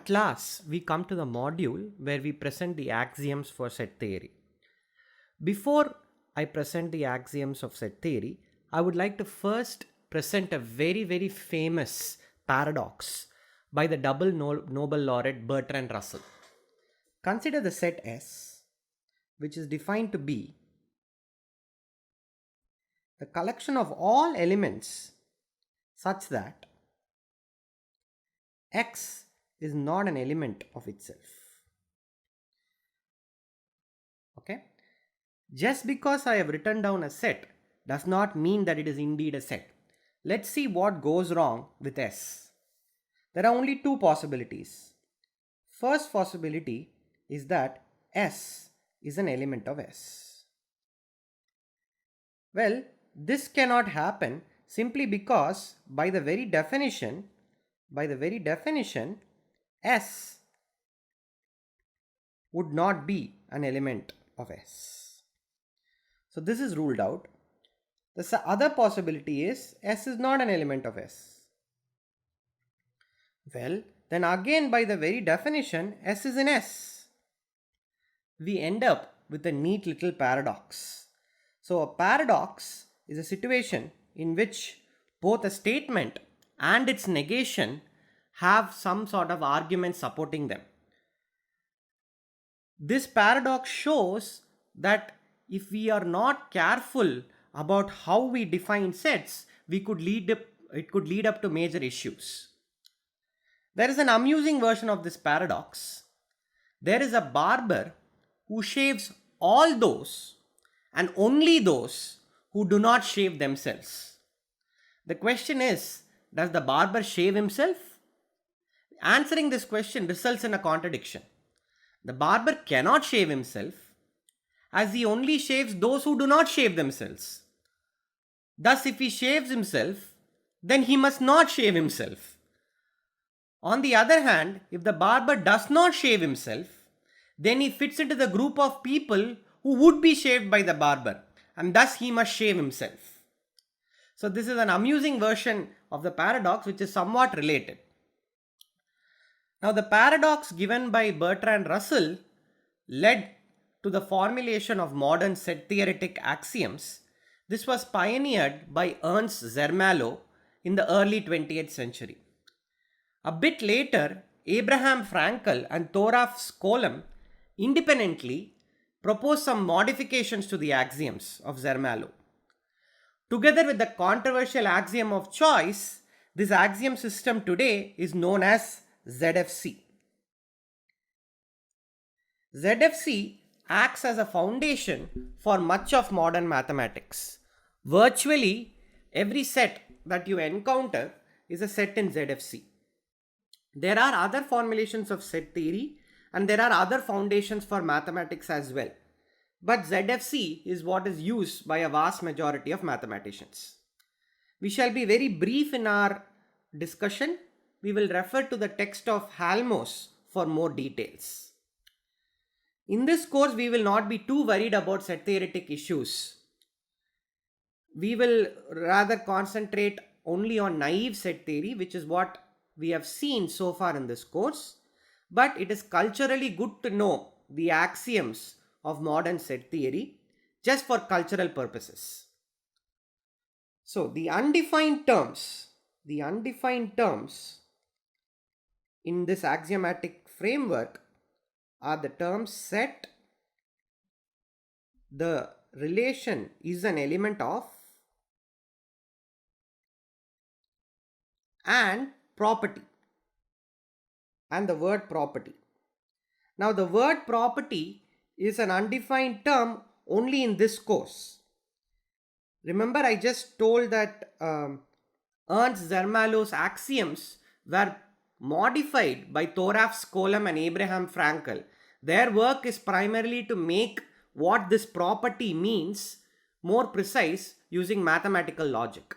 At last, we come to the module where we present the axioms for set theory. Before I present the axioms of set theory, I would like to first present a very famous paradox by the double Nobel laureate Bertrand Russell. Consider the set S, which is defined to be the collection of all elements such that X is not an element of itself. Okay? Just because I have written down a set does not mean that it is indeed a set. Let's see what goes wrong with S. There are only two possibilities. First possibility is that S is an element of S. Well, this cannot happen simply because by the very definition, S would not be an element of S. So this is ruled out. The other possibility is S is not an element of S. Well, then again by the very definition, S is in S. We end up with a neat little paradox. So a paradox is a situation in which both a statement and its negation have some sort of argument supporting them. This paradox shows that if we are not careful about how we define sets, it could lead up to major issues. There is an amusing version of this paradox. There is a barber who shaves all those and only those who do not shave themselves. The question is, does the barber shave himself? Answering this question results in a contradiction. The barber cannot shave himself as he only shaves those who do not shave themselves. Thus, if he shaves himself, then he must not shave himself. On the other hand, if the barber does not shave himself, then he fits into the group of people who would be shaved by the barber, and thus he must shave himself. So this is an amusing version of the paradox which is somewhat related. Now the paradox given by Bertrand Russell led to the formulation of modern set theoretic axioms. This was pioneered by Ernst Zermelo in the early 20th century. A bit later, Abraham Frankel and Thoralf Skolem independently proposed some modifications to the axioms of Zermelo. Together with the controversial axiom of choice, this axiom system today is known as ZFC. ZFC acts as a foundation for much of modern mathematics. Virtually every set that you encounter is a set in ZFC. There are other formulations of set theory and there are other foundations for mathematics as well. But ZFC is what is used by a vast majority of mathematicians. We shall be very brief in our discussion. We will refer to the text of Halmos for more details. In this course, we will not be too worried about set theoretic issues. We will rather concentrate only on naive set theory, which is what we have seen so far in this course. But it is culturally good to know the axioms of modern set theory just for cultural purposes. So the undefined terms in this axiomatic framework are the terms set, the relation is an element of, and property, and the word property. Now the word property is an undefined term only in this course. Remember, I just told that Ernst Zermelo's axioms were modified by Thoralf Skolem and Abraham Frankel. Their work is primarily to make what this property means more precise using mathematical logic.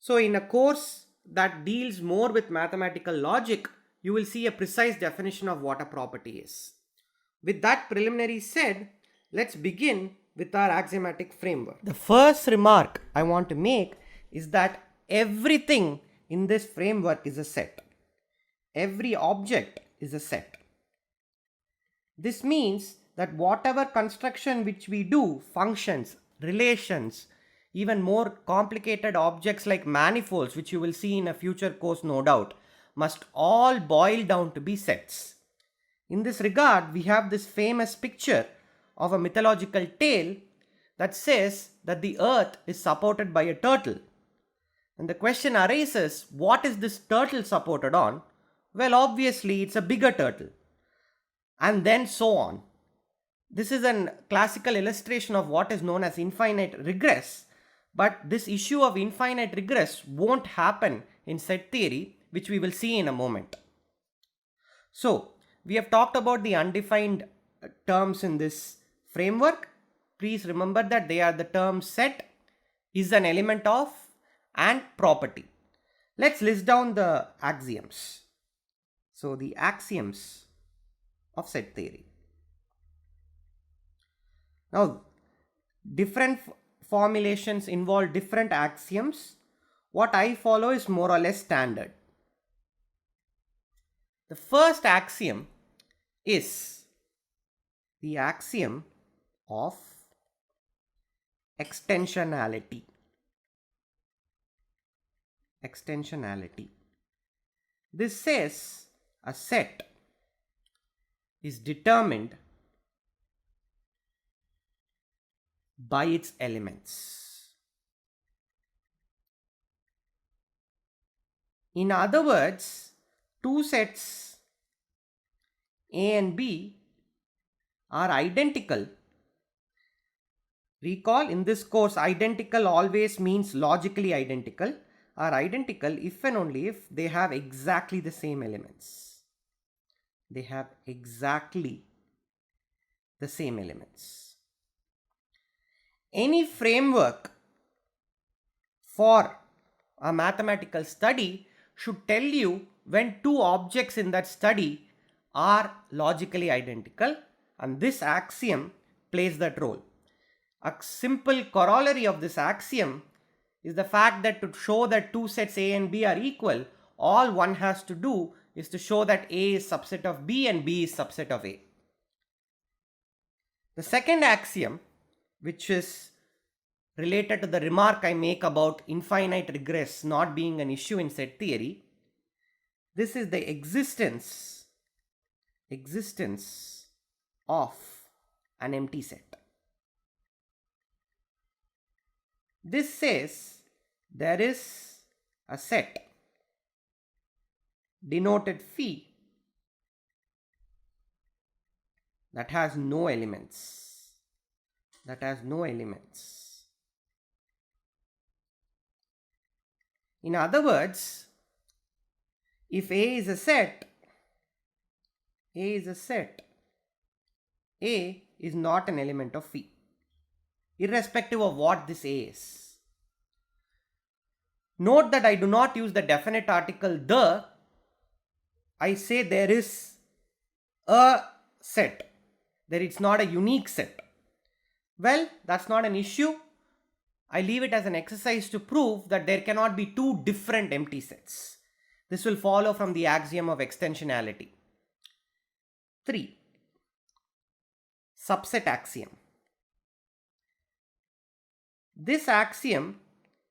So in a course that deals more with mathematical logic, you will see a precise definition of what a property is. With that preliminary said, let's begin with our axiomatic framework. The first remark I want to make is that everything in this framework is a set. every object is a set. This means that whatever construction which we do, functions, relations, even more complicated objects like manifolds, which you will see in a future course no doubt, must all boil down to be sets. In this regard, we have this famous picture of a mythological tale that says that the earth is supported by a turtle. And the question arises, what is this turtle supported on? Well, obviously, it's a bigger turtle. And then so on. This is a classical illustration of what is known as infinite regress. But this issue of infinite regress won't happen in set theory, which we will see in a moment. So, we have talked about the undefined terms in this framework. Please remember that they are the terms set, is an element of, and property. Let's list down the axioms. So, the axioms of set theory. Now, different formulations involve different axioms. What I follow is more or less standard. The first axiom is the axiom of extensionality. Extensionality. This says a set is determined by its elements. In other words, two sets A and B are identical. Recall, in this course, identical always means logically identical, are identical if and only if they have exactly the same elements. They have exactly the same elements. Any framework for a mathematical study should tell you when two objects in that study are logically identical, and this axiom plays that role. A simple corollary of this axiom is the fact that to show that two sets A and B are equal, all one has to do is to show that A is subset of B and B is subset of A. The second axiom, which is related to the remark I make about infinite regress not being an issue in set theory, this is the existence of an empty set. This says there is a set denoted phi that has no elements. In other words, if A is a set, A is not an element of phi, irrespective of what this A is. Note that I do not use the definite article the. I say there is a set, that it's not a unique set. Well, that's not an issue. I leave it as an exercise to prove that there cannot be two different empty sets. This will follow from the axiom of extensionality. 3. Subset axiom. This axiom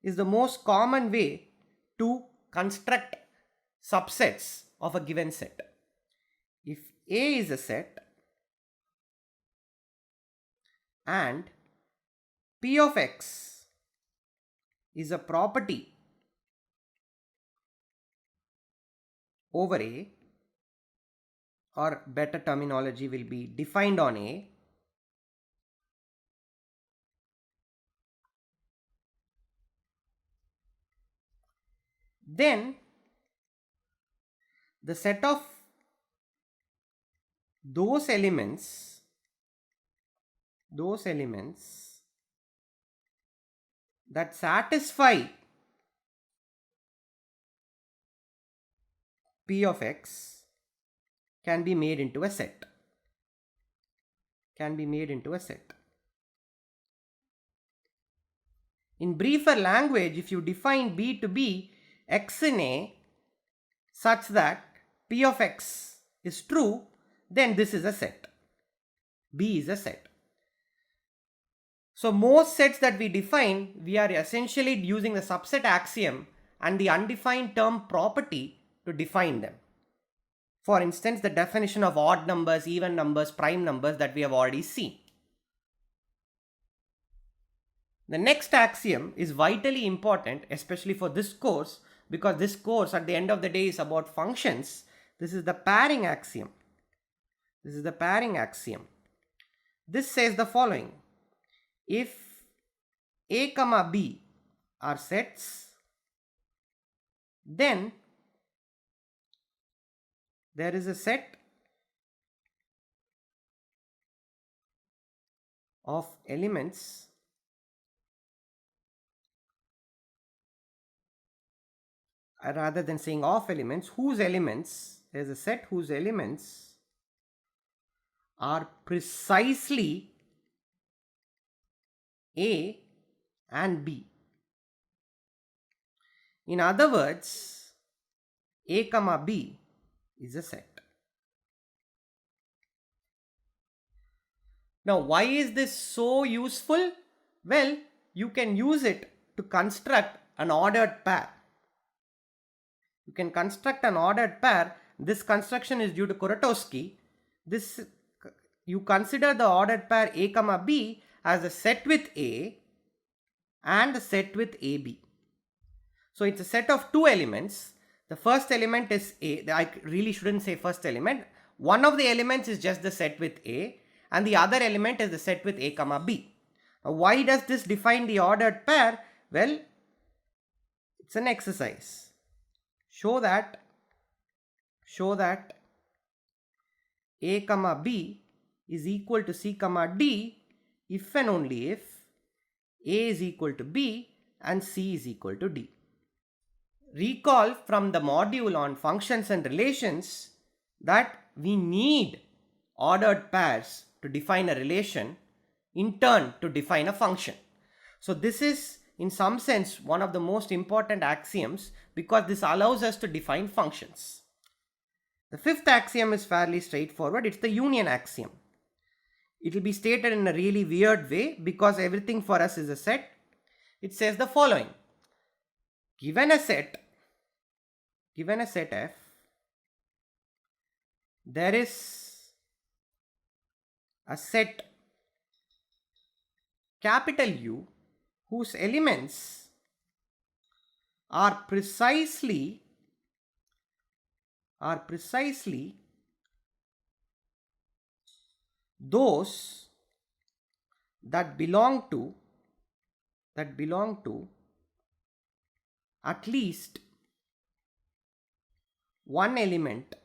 is the most common way to construct subsets of a given set. If A is a set and P of X is a property over A, or better terminology will be defined on A, then the set of those elements that satisfy P of X can be made into a set. In briefer language, if you define B to be X in A such that P of X is true, then this is a set. B is a set. So most sets that we define, we are essentially using the subset axiom and the undefined term property to define them. For instance, the definition of odd numbers, even numbers, prime numbers that we have already seen. The next axiom is vitally important, especially for this course, because this course at the end of the day is about functions. This is the pairing axiom. This is the pairing axiom. This says the following. If A comma B are sets, then there is a set of elements rather than saying of elements, whose elements, there is a set whose elements are precisely A and B. In other words, A comma B is a set. Now, why is this so useful? Well, you can use it to construct an ordered pair. You can construct an ordered pair. This construction is due to Kuratowski. You consider the ordered pair A comma B as a set with A and a set with AB. So it's a set of two elements. The first element is A. I really shouldn't say first element. One of the elements is just the set with A, and the other element is the set with A comma B. Now, why does this define the ordered pair? Well, it's an exercise. Show that A comma B is equal to C comma D if and only if A is equal to B and C is equal to D. Recall from the module on functions and relations that we need ordered pairs to define a relation, in turn to define a function. So this is in some sense one of the most important axioms because this allows us to define functions. The fifth axiom is fairly straightforward. It's the union axiom. It will be stated in a really weird way because everything for us is a set. It says the following. Given a set F, there is a set capital U whose elements are precisely those that belong to at least one element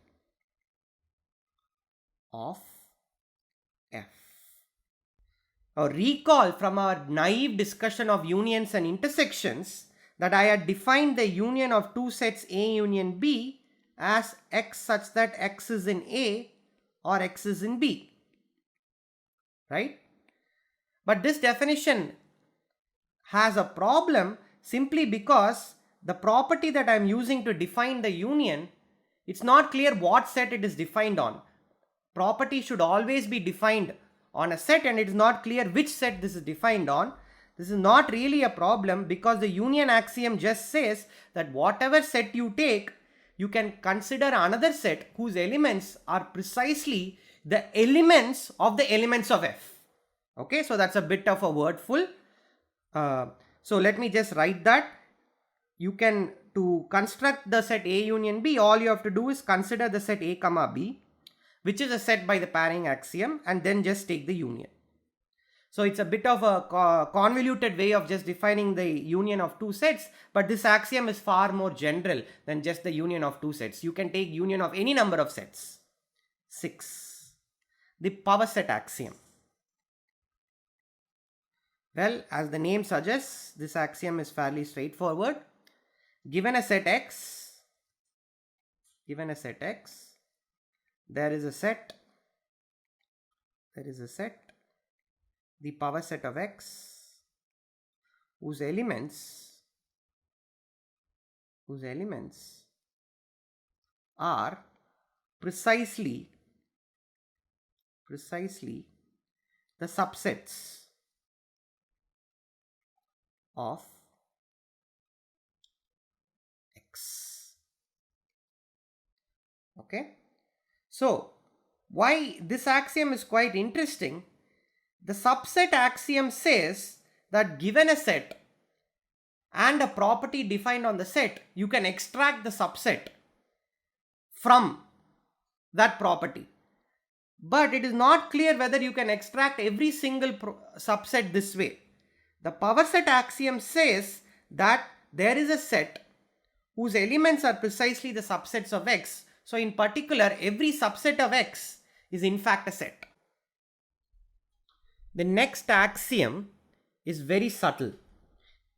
of F. Now recall from our naive discussion of unions and intersections that I had defined the union of two sets A union B as X such that X is in A or X is in B, right? But this definition has a problem simply because the property that I am using to define the union, it's not clear what set it is defined on. Property should always be defined on a set and it is not clear which set this is defined on. This is not really a problem because the union axiom just says that whatever set you take, you can consider another set whose elements are precisely the elements of the elements of F. Okay, so that's a bit of a wordful. So let me just write that. You can, to construct the set A union B, all you have to do is consider the set A comma B, which is a set by the pairing axiom, and then just take the union. So it's a bit of a convoluted way of just defining the union of two sets, but this axiom is far more general than just the union of two sets. You can take union of any number of sets. 6. The power set axiom. Well, as the name suggests, this axiom is fairly straightforward. Given a set X, there is a set, the power set of X, whose elements are precisely the subsets of X. Okay, so why this axiom is quite interesting. The subset axiom says that given a set and a property defined on the set, you can extract the subset from that property. But it is not clear whether you can extract every single subset this way. The power set axiom says that there is a set whose elements are precisely the subsets of X. So in particular, every subset of X is in fact a set. The next axiom is very subtle.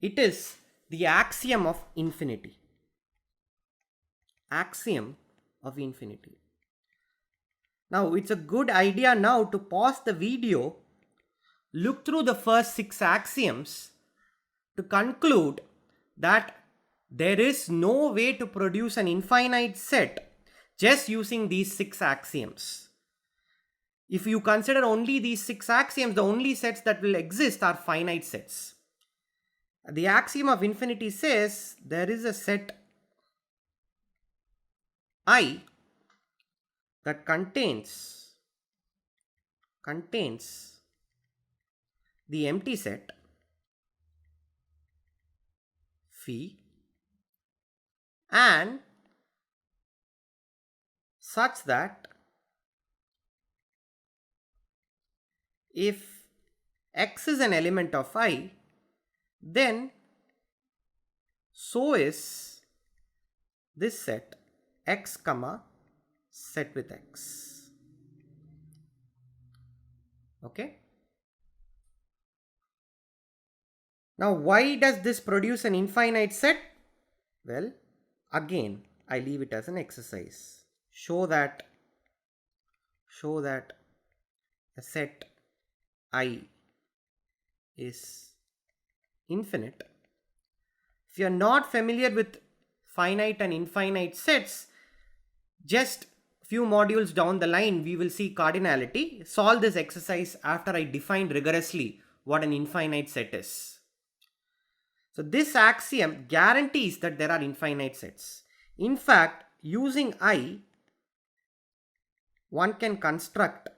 It is the axiom of infinity. Axiom of infinity. Now it's a good idea now to pause the video, look through the first 6 axioms to conclude that there is no way to produce an infinite set just using these 6 axioms. If you consider only these 6 axioms, the only sets that will exist are finite sets. The axiom of infinity says there is a set I that contains the empty set phi and such that if X is an element of I, then so is this set X comma set with X. Okay. Now why does this produce an infinite set? Well, again I leave it as an exercise. Show that a set I is infinite. If you are not familiar with finite and infinite sets, just few modules down the line we will see cardinality. Solve this exercise after I define rigorously what an infinite set is. So this axiom guarantees that there are infinite sets. In fact, using I, one can construct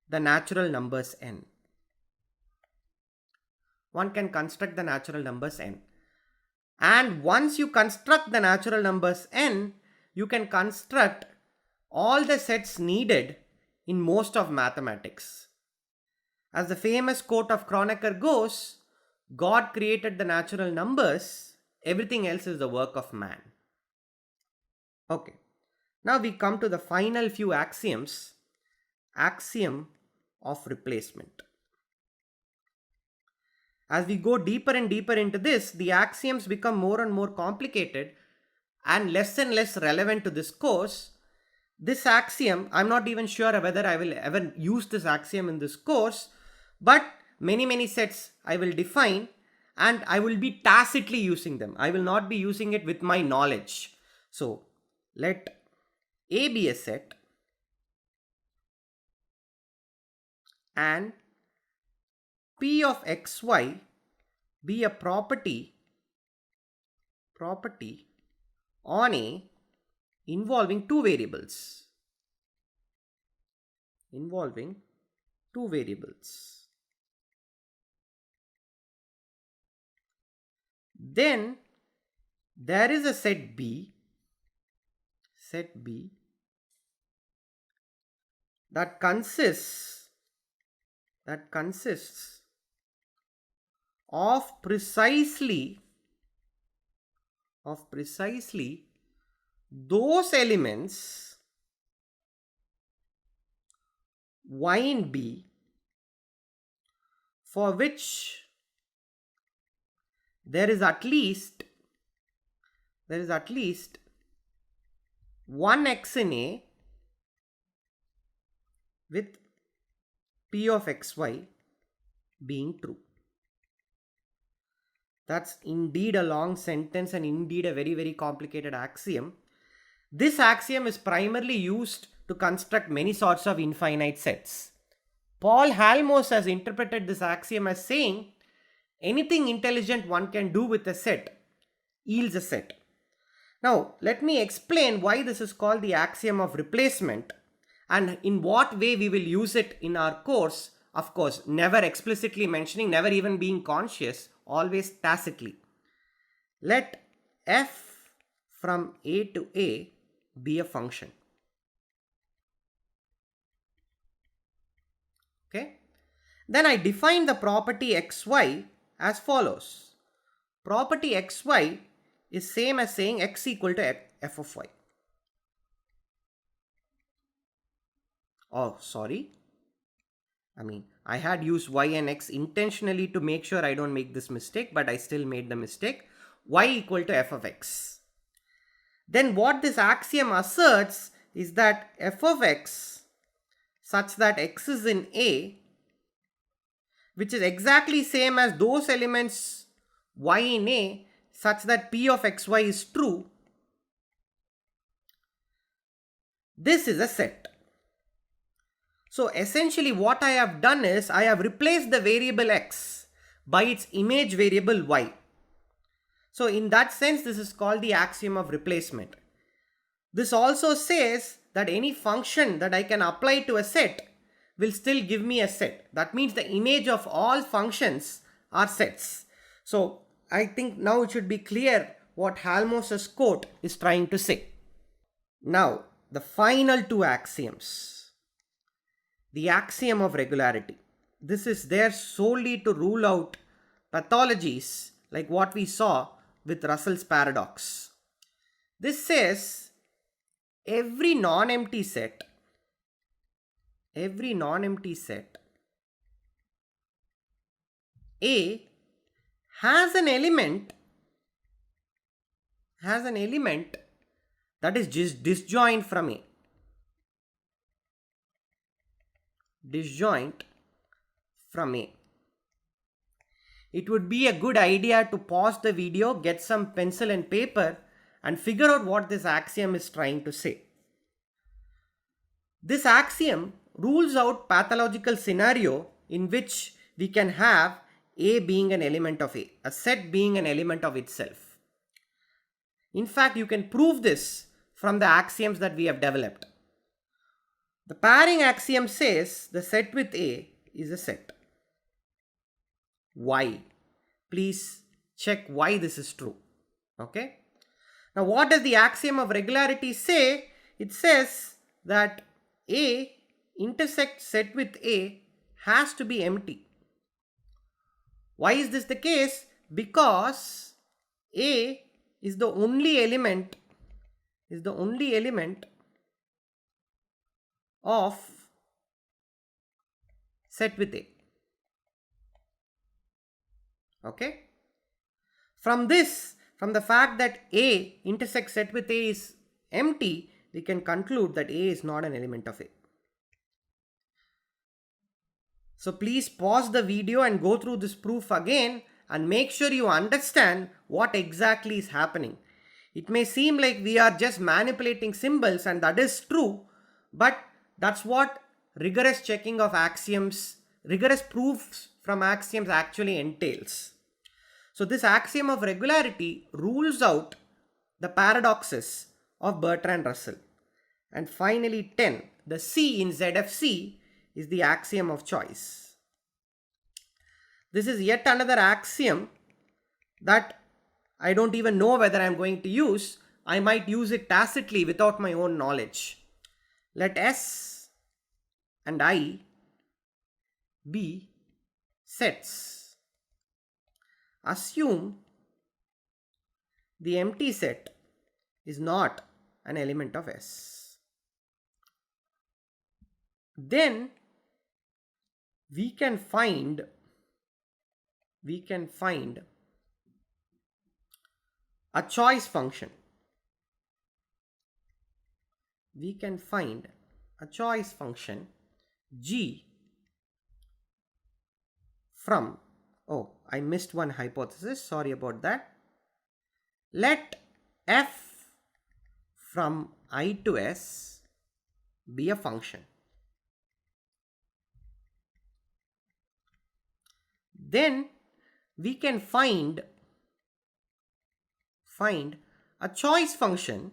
the natural numbers n. One can construct the natural numbers n. And once you construct the natural numbers n, you can construct all the sets needed in most of mathematics. As the famous quote of Kronecker goes, God created the natural numbers, everything else is the work of man. Okay, now we come to the final few axioms. Axiom of replacement. As we go deeper and deeper into this, the axioms become more and more complicated and less relevant to this course. This axiom, I'm not even sure whether I will ever use this axiom in this course, but many sets I will define and I will be tacitly using them. I will not be using it with my knowledge. So let A be a set and P of xy be a property on A involving two variables. Then there is a set B that consists of precisely those elements y in B for which there is at least one x in A with P of xy being true. That's indeed a long sentence and indeed a very complicated axiom. This axiom is primarily used to construct many sorts of infinite sets. Paul Halmos has interpreted this axiom as saying anything intelligent one can do with a set yields a set. Now, let me explain why this is called the axiom of replacement and in what way we will use it in our course. Of course, never explicitly mentioning, never even being conscious, always tacitly. Let f from a to a be a function. Okay. Then I define the property xy as follows. Property xy is same as saying x equal to f of y. Oh, sorry. I had used y and x intentionally to make sure I don't make this mistake, but I still made the mistake. Y equal to f of x. Then what this axiom asserts is that f of x such that x is in A, which is exactly same as those elements y in A such that p of xy is true, this is a set. So essentially what I have done is I have replaced the variable x by its image variable y. So in that sense, this is called the axiom of replacement. This also says that any function that I can apply to a set will still give me a set. That means the image of all functions are sets. So I think now it should be clear what Halmos's quote is trying to say. Now, the final two axioms. The axiom of regularity. This is there solely to rule out pathologies like what we saw with Russell's paradox. This says every non-empty set A has an element that is just disjoint from A. Disjoint from A. It would be a good idea to pause the video, get some pencil and paper and figure out what this axiom is trying to say. This axiom rules out pathological scenario in which we can have A being an element of a set being an element of itself. In fact, you can prove this from the axioms that we have developed. The pairing axiom says the set with A is a set. Why? Please check why this is true. Okay. Now, what does the axiom of regularity say? It says that A intersect set with A has to be empty. Why is this the case? Because A is the only element of set with A. Okay. From the fact that A intersects set with A is empty, we can conclude that A is not an element of A. So please pause the video and go through this proof again and make sure you understand what exactly is happening. It may seem like we are just manipulating symbols, and that is true, but that's what rigorous checking of axioms, rigorous proofs from axioms actually entails. So this axiom of regularity rules out the paradoxes of Bertrand Russell. And finally 10, the C in ZFC is the axiom of choice. This is yet another axiom that I don't even know whether I'm going to use. I might use it tacitly without my own knowledge. Let S and I be sets. Assume the empty set is not an element of S. Then we can find a choice function. We can find a choice function G from, oh, I missed one hypothesis, sorry about that. Let F from I to S be a function. Then we can find a choice function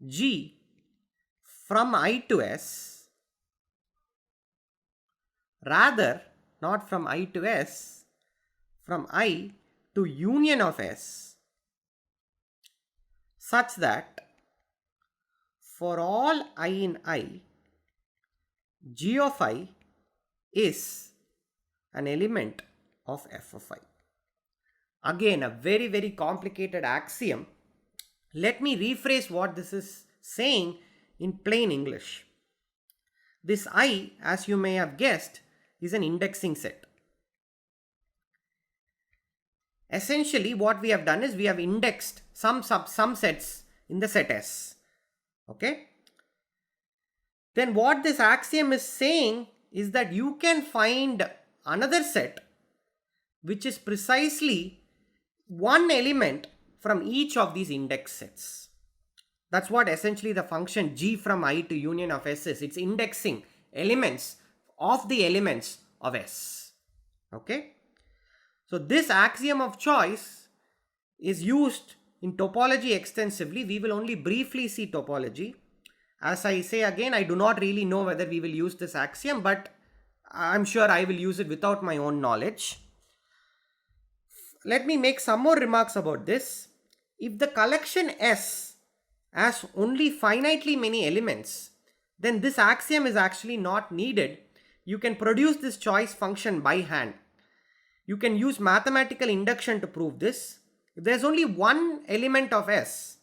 G from I to S, rather not from I to S, from I to union of S, such that for all I in I, G of I is an element of F of I. Again, a very, very complicated axiom. Let me rephrase what this is saying in plain English. This I, as you may have guessed, is an indexing set. Essentially, what we have done is we have indexed some sets in the set S. Okay? Then what this axiom is saying is that you can find another set which is precisely one element from each of these index sets. That's what essentially the function G from I to union of S is. It's indexing elements of the elements of S. Okay? So this axiom of choice is used in topology extensively. We will only briefly see topology. As I say again, I do not really know whether we will use this axiom, but I'm sure I will use it without my own knowledge. Let me make some more remarks about this. If the collection S has only finitely many elements, then this axiom is actually not needed. You can produce this choice function by hand. You can use mathematical induction to prove this. If there's only one element of S,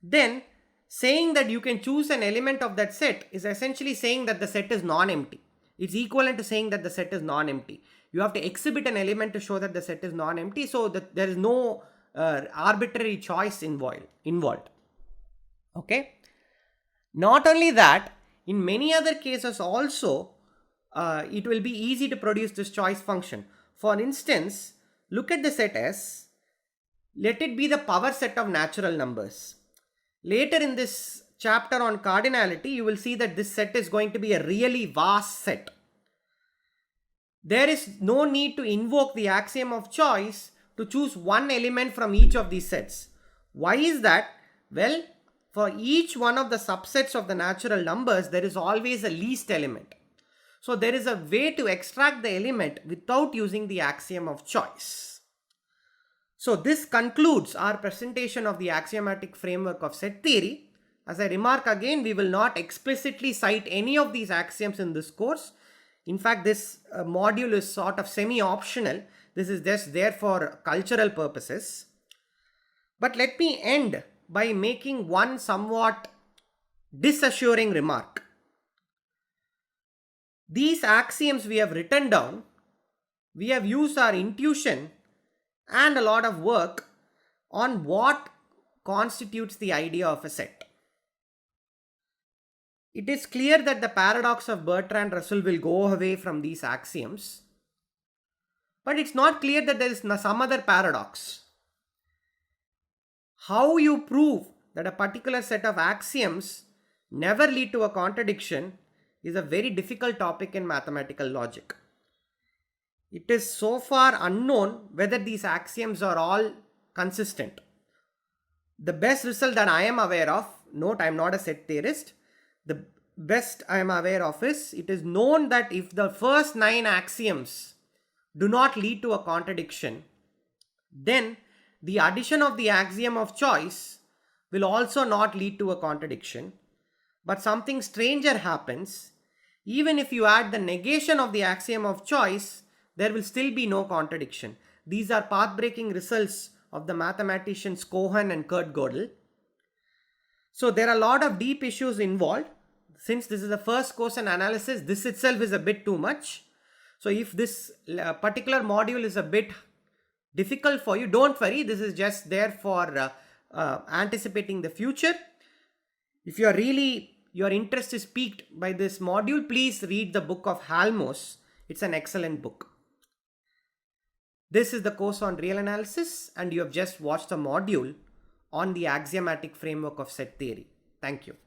then saying that you can choose an element of that set is essentially saying that the set is non-empty. It's equivalent to saying that the set is non-empty. You have to exhibit an element to show that the set is non-empty, so that there is no arbitrary choice involved. Okay. Not only that, in many other cases also, it will be easy to produce this choice function. For instance, look at the set S. Let it be the power set of natural numbers. Later in this chapter on cardinality, you will see that this set is going to be a really vast set. There is no need to invoke the axiom of choice to choose one element from each of these sets. Why is that? Well, for each one of the subsets of the natural numbers, there is always a least element. So there is a way to extract the element without using the axiom of choice. So this concludes our presentation of the axiomatic framework of set theory. As I remark again, we will not explicitly cite any of these axioms in this course. In fact, this module is sort of semi-optional. This is just there for cultural purposes. But let me end by making one somewhat disassuring remark. These axioms we have written down, we have used our intuition and a lot of work on what constitutes the idea of a set. It is clear that the paradox of Bertrand Russell will go away from these axioms, but it's not clear that there is some other paradox. How you prove that a particular set of axioms never lead to a contradiction is a very difficult topic in mathematical logic. It is so far unknown whether these axioms are all consistent. The best result that I am aware of, note I am not a set theorist, the best I am aware of is it is known that if the first 9 axioms do not lead to a contradiction, then the addition of the axiom of choice will also not lead to a contradiction. But something stranger happens. Even if you add the negation of the axiom of choice, there will still be no contradiction. These are path-breaking results of the mathematicians Cohen and Kurt Gödel. So there are a lot of deep issues involved. Since this is the first course in analysis, this itself is a bit too much. So if this particular module is a bit difficult for you, don't worry. This is just there for anticipating the future. If your interest is piqued by this module, please read the book of Halmos. It's an excellent book. This is the course on real analysis, and you have just watched a module on the axiomatic framework of set theory. Thank you.